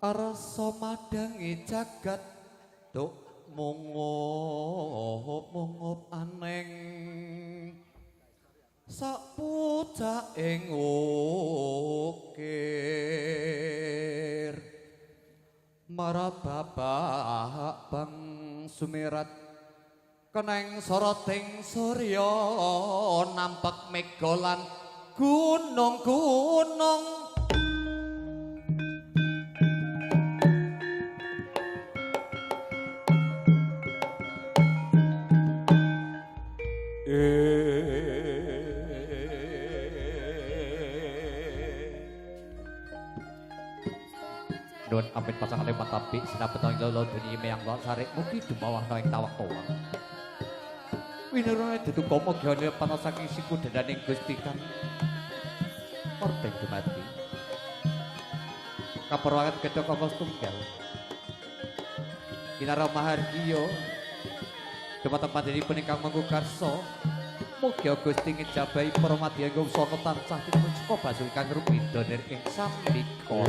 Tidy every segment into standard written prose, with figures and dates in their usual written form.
Arsa madangi jagat tuk mungup aneng sapuja ing ukir marababak bang sumirat keneng soroting surya nampak megolan gunung-gunung Nuwun amin pasangan lemat tapi sinabetang lolo deni meyang lor sarik mugi dumawahna ing tawak-tawak. Winirane dudu kama gyane panas saking siku dadaning Gusti Kang Ordeng dumati. Kaperwangan kedhok kanggo tunggal. Kinara mahargiya dumateng panjenenganipun ingkang manggugarsa. Mugi Gusti ngejabahi para madya ing usana tansah dipun seka basul kang rupindo ing samika.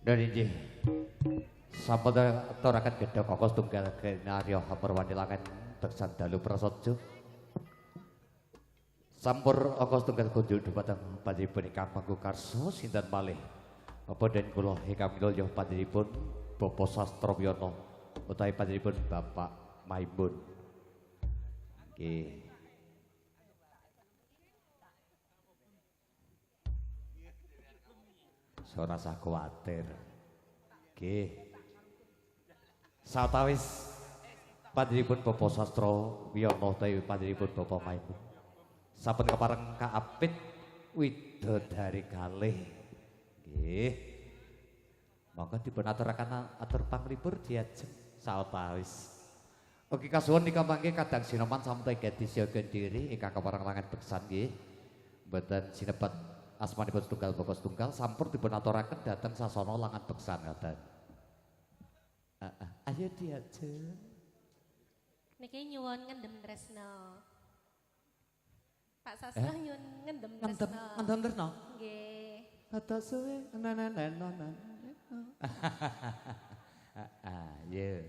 Dan injih sampun aturaken gedhe kokos tunggal kenarya haperwani langan beksan dalu prasaja. Sampur kokos tunggal kunjul dhumateng panjenenganipun ingkang manggukarsa sinten malih apa den kula ingkang milaya panjenenganipun Bapak Sastroyono utawi panjenenganipun Bapak Maimun. Nggih. Ora usah kuwatir. Nggih. Sawetawis panjenenganipun Bapak Sastroyono utawi panjenenganipun Bapak Maimun. Sampun kepareng kaapit widodari kalih. Nggih. Monggo dipun aturaken atur panglipur diajeng sawetawis. Ugi kasuwun nika mangke kadang sinoman sampun gadis yoga diri ingkang kepareng langan beksan nggih. Mboten sinebat asmanipun setunggal Bapak setunggal sampur dipun aturaken dhateng sasana langan beksan ngaten. Ayo diajeng. Niki nyuwun ngendhem tresna. Pak Sastro nyuwun ngendhem tresna. Ngendhem tresna? Nggih. Ata suwe nenen. Ayo.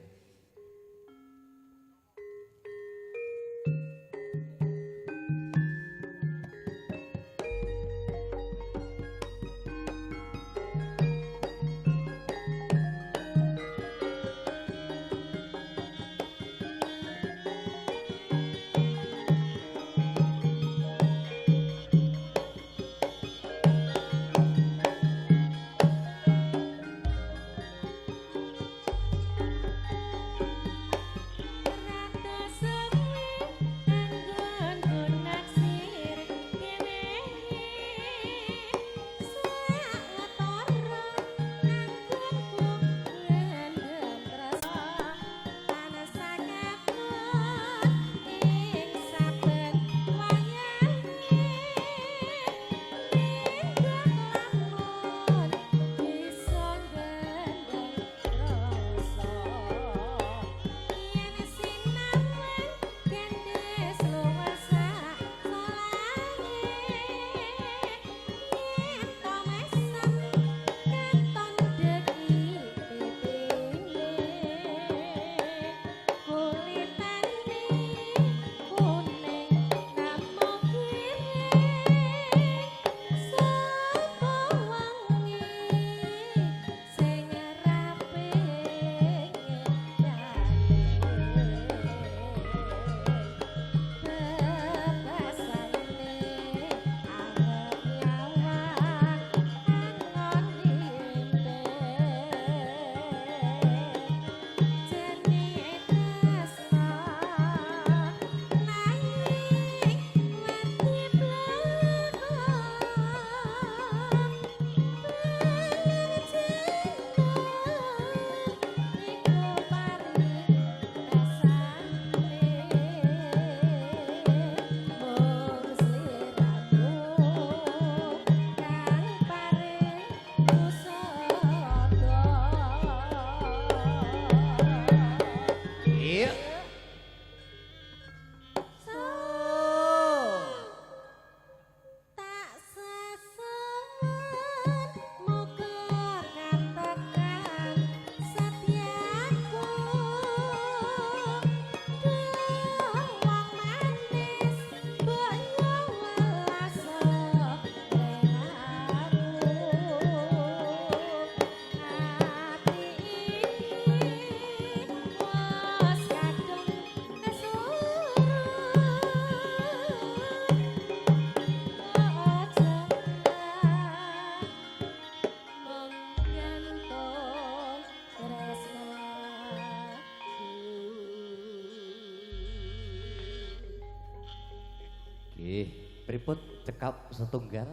Nggih, pripun cekap setunggal?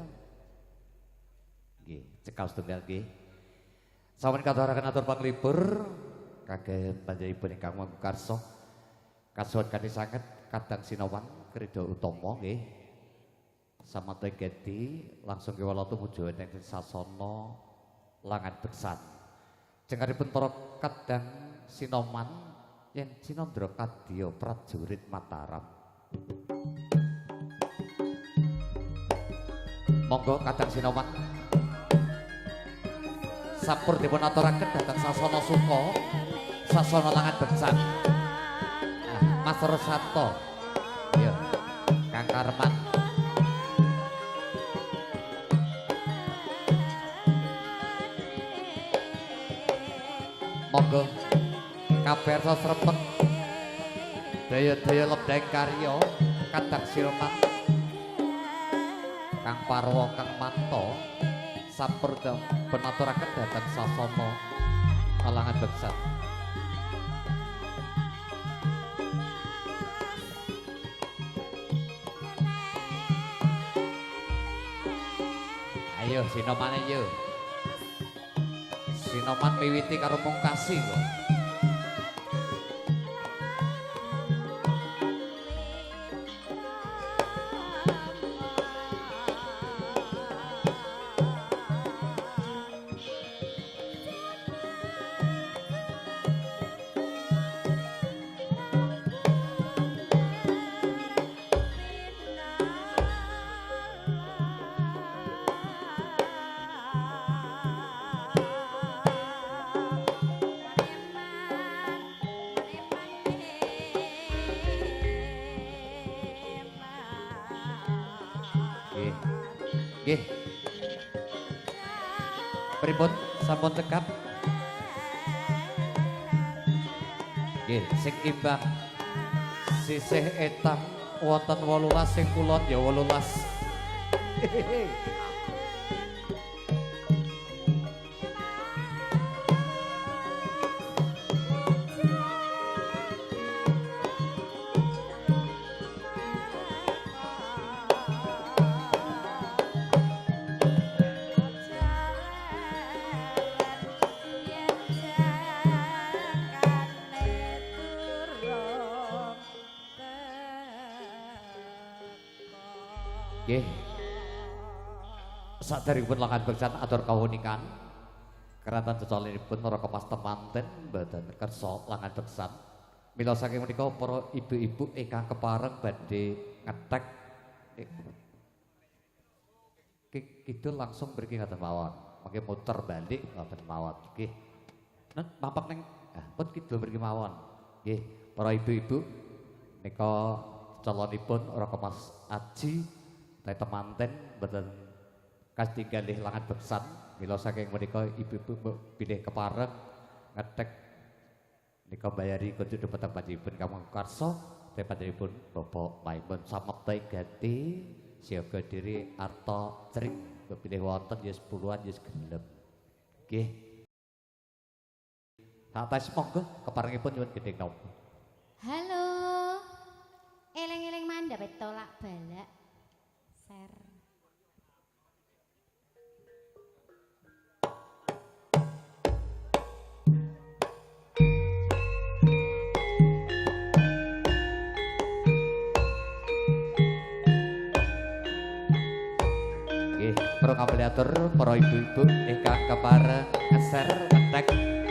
Nggih, cekap setunggal nggih. Sampun katuraken atur panglipur kagem panjenenganipun ingkang mangkarsa. Kasuwun kanthi sanget Kadang Sinawan Krida Utama nggih. Samata Gedi langsung kewala tumuju ing sasana Langan Beksan. Jengaripun para Kadang Sinoman yen Cinandra kadya prajurit Mataram. Monggo Kadang Sinoman sampur dipun aturaken dhateng sasana Suka, sasana Langan Beksan. Mas Rosanto. Iya. Kang Karman. Monggo kapersa srepeg daya-daya lebdeng karya Kadang Silman Kang Parwa Kang Manto sampur penaturaken dhateng sasana Langan Beksan. Ayo Sinomane yo. Sinoman miwiti karo mungkasi kok. Nggih. Pripun sampun tekap? Nggih, sing imbang sisih etang wonten 18 sing kulon ya 18. Nggih. Saderengipun Langan Beksan atur kawunikan. Kerantan cecalinipun Naraka Mas Temanten mboten kersa Langan Beksan. Mila saking menika para ibu-ibu ingkang kepareng badhe ngetek kidul langsung mriki ngaten mawon. Mangke muter balik ngaten mawon. Nggih. Nen papak ning pun kidul mriki mawon. Nggih, para ibu-ibu nika calonipun Naraka Mas Aji temanten mboten kastinggalih Langan Beksan. Mila saking menika ibu-ibu bilih kepareng ngetek nika mbayari kunjuk dhateng panjenenganipun Kang Karsa tepanjenenganipun Bapak Maimun Samekta Gati siaga diri arta cering bepilih wonten ya 10-an ya gelem. Nggih. Sates monggo keparengipun nyuwun gedheng napa. Halo. Eleng-eleng mandhap tolak balak. Ser. Nggih, para kamliatur, para ibu-ibu ingkang kepareng ngeser ngetek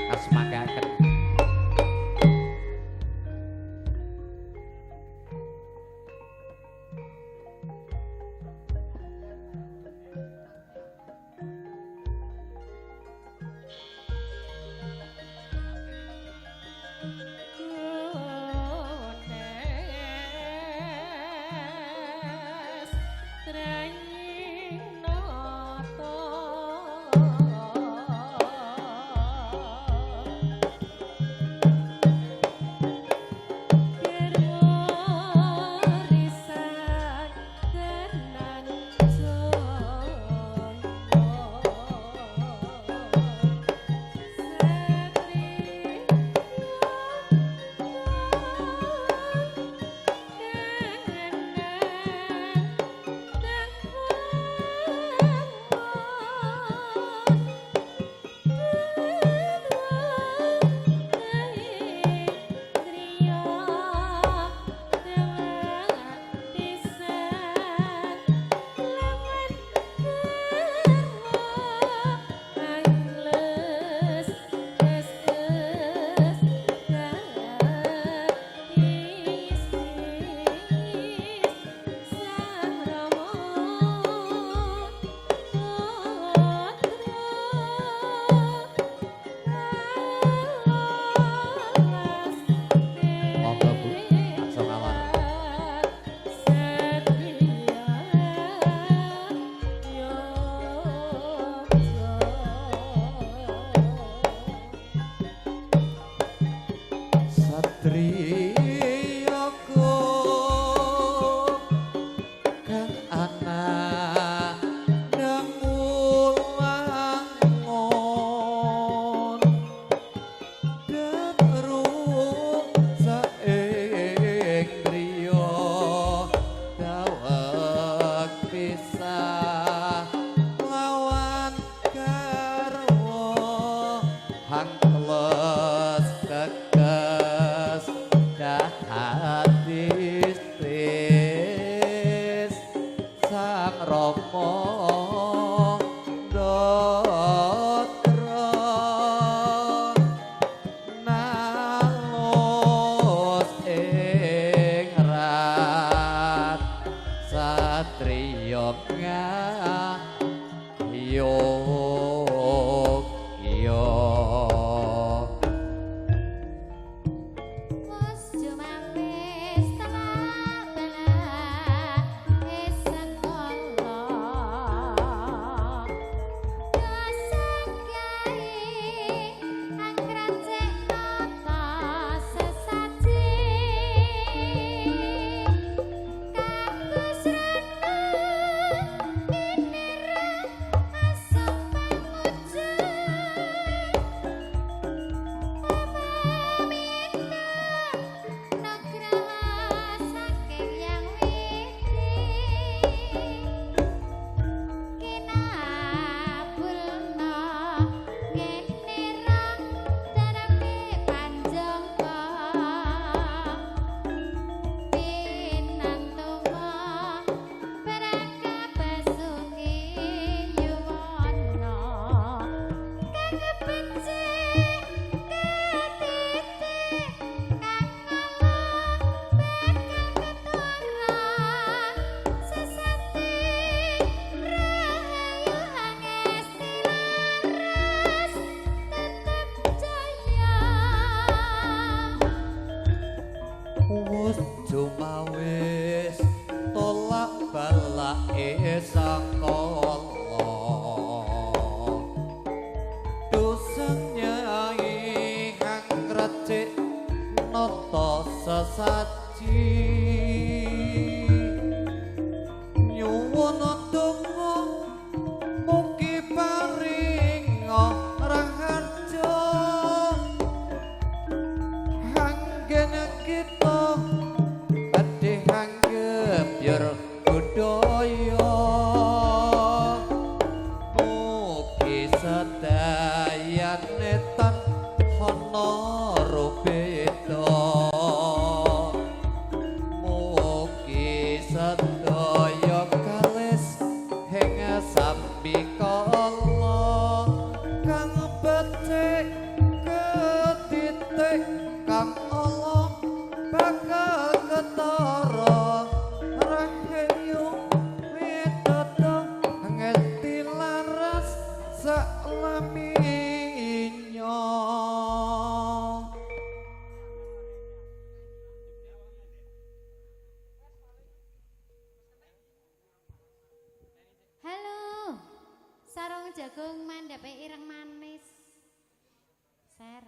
kasmanggaken. les kekes dahati istris sang Rama Ndara nalus ing rat satriya ngayo Jumawis tolak balake sakala dosen nyai hang recik nata sesaji nyuwun donga mugi paringa raharja hanggen kita budaya mugi sedayane tan ana rubeda mugi sedaya kalis ing sambikala kang becik ketitik kang Allah bakal ketara sarung jagung mandhape ireng manis. Ser.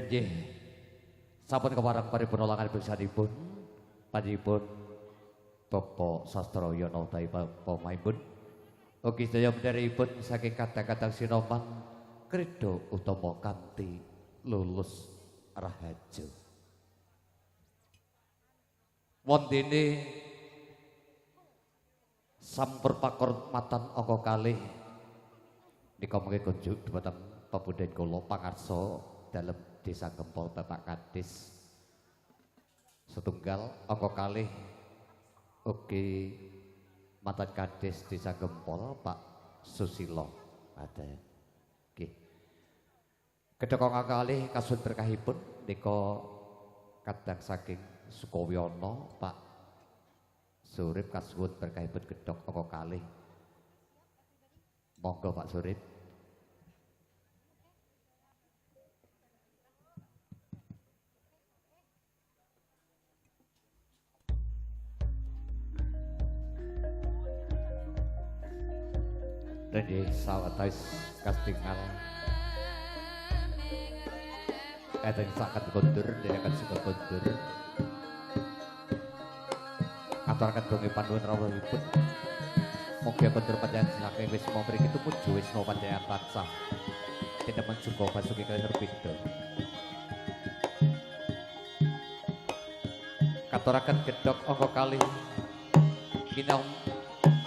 nggih sampun kepareng paripun olangan beksanipun panjenenganipun Bapak Sastra Yono utawi Bapak Maimun ugi sedaya pendheripun saking kadang-kadang sinoman kredo utama kanthi lulus rahaja wondene sampur pakurmatan angka kalih nika mengke kunjuk dhumateng pepundhen kula pangarsa dalem Desa Gempol Bapak Kades setunggal angka kalih ugi mantan Kades Desa Gempol Pak Susilo ada nggih kedhok angka kalih kasut berkahipun nika kadang saking Sukowiyono Pak Surip kasuwun berkahipun gedhok angka kalih monggo Pak Surip Rene sawatais kastingal kadang sakat kondur derekan suka kondur aturaken donge panuwun rawuhipun mugi kondur panjenengan saking wis mau mriki tumuju wisma panjenengan tansah tinemen juga basuki kalih Herbindo katuraken gedhok angka kalih kinaum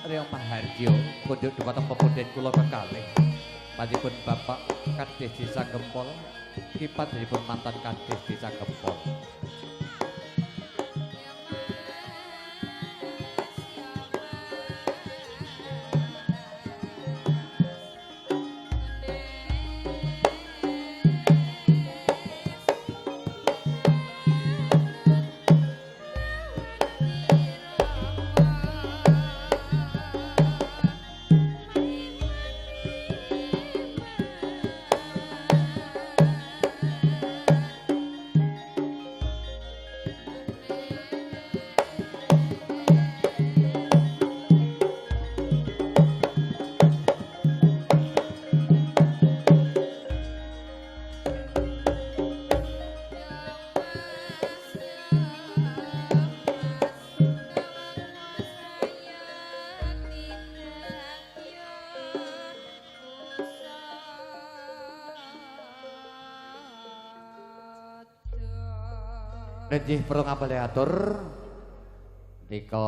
Reo Maharjo kunjuk dhumateng pepundhen kula kekalih panjenengan Bapak Kades Desa Gempol kipat dipun mantan Kades Desa Gempol Nggih perlu ngapale atur nika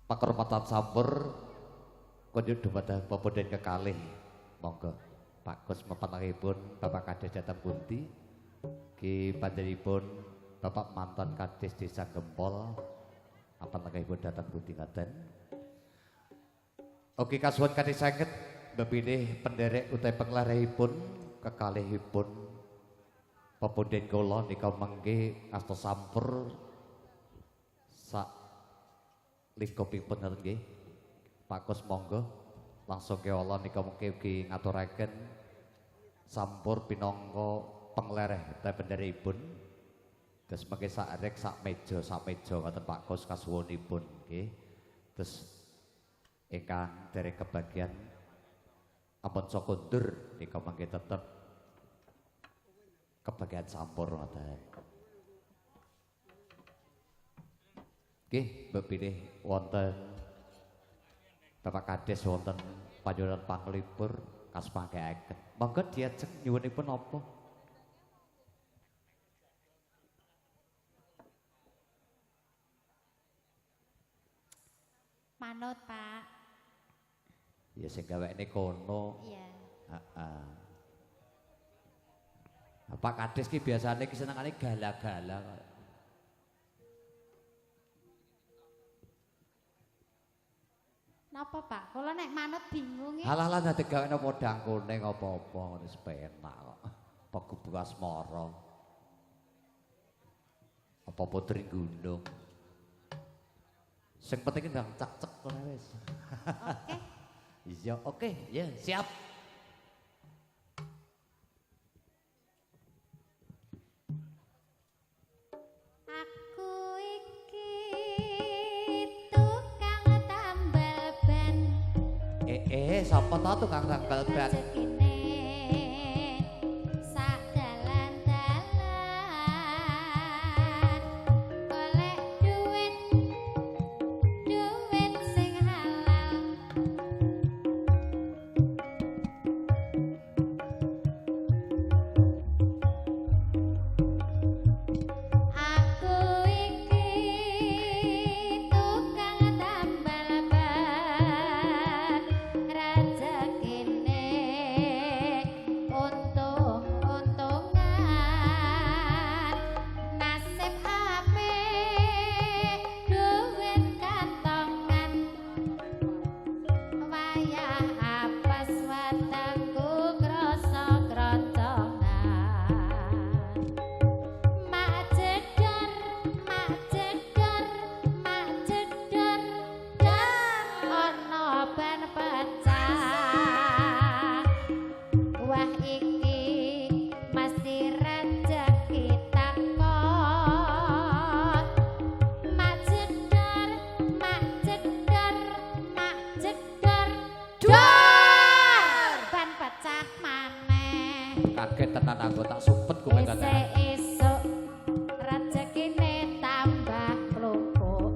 pakurmatan sampur kunjuk dhumateng pepundhen kekalih monggo Pak Gus mepanahipun Bapak Kades Jateng Bunti ki panjenenganipun Bapak mantan Kades Desa Gempol apanahipun Jateng Bunti ngaten ugi kasuwun kanthi saged bepilih penderek utawi penglarihipun kekalihipun pepundhen kula nika mengke asta sampur sak lingkupipun nggih Pak Kus monggo langsung kewala nika mengke ugi ngaturaken sampur pinangka penglereh utawi pendheripun terus mengke sak rek sak meja ngoten Pak Kus kasuwunipun nggih terus ingkang dereng kebagian ampun sokundur nika mengke tetep kebagian sampur ngoten. Nggih, bepilih wonten Bapak Kades wonten panjenengan panglipur kasepangkaaken. Monggo diajeng nyuwunipun napa? Manut, Pak. Ya sing gawekne kono. Iya. Heeh. Pak Kades ki biasane kesenengane gala-gala. Napa, Pak? Kula nek manut bingung ya. Halah dadi gawekne podang kuning apa-apa ngono wis penak kok. Apa kubu asmara. Apa putri gunung. Sing penting ndang cak-cek kono wis. Oke. Iya, oke, ya siap. Sapa ta tukang tambal ban? Rezekine nganggo tak supet ku mengko. Esuk rezekine tambah plumpuk.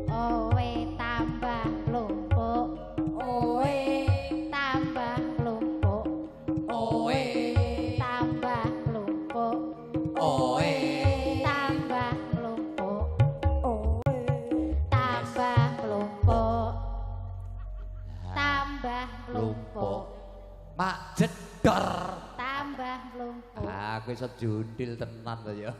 Owe tambah plumpuk. Owe tambah plumpuk. Oe Tambah plumpuk. oe Tambah plumpuk. Tambah plumpuk. Tambah plumpuk. mak jedor. Tambah plumpuk. Aku iso jundil tenan to ya.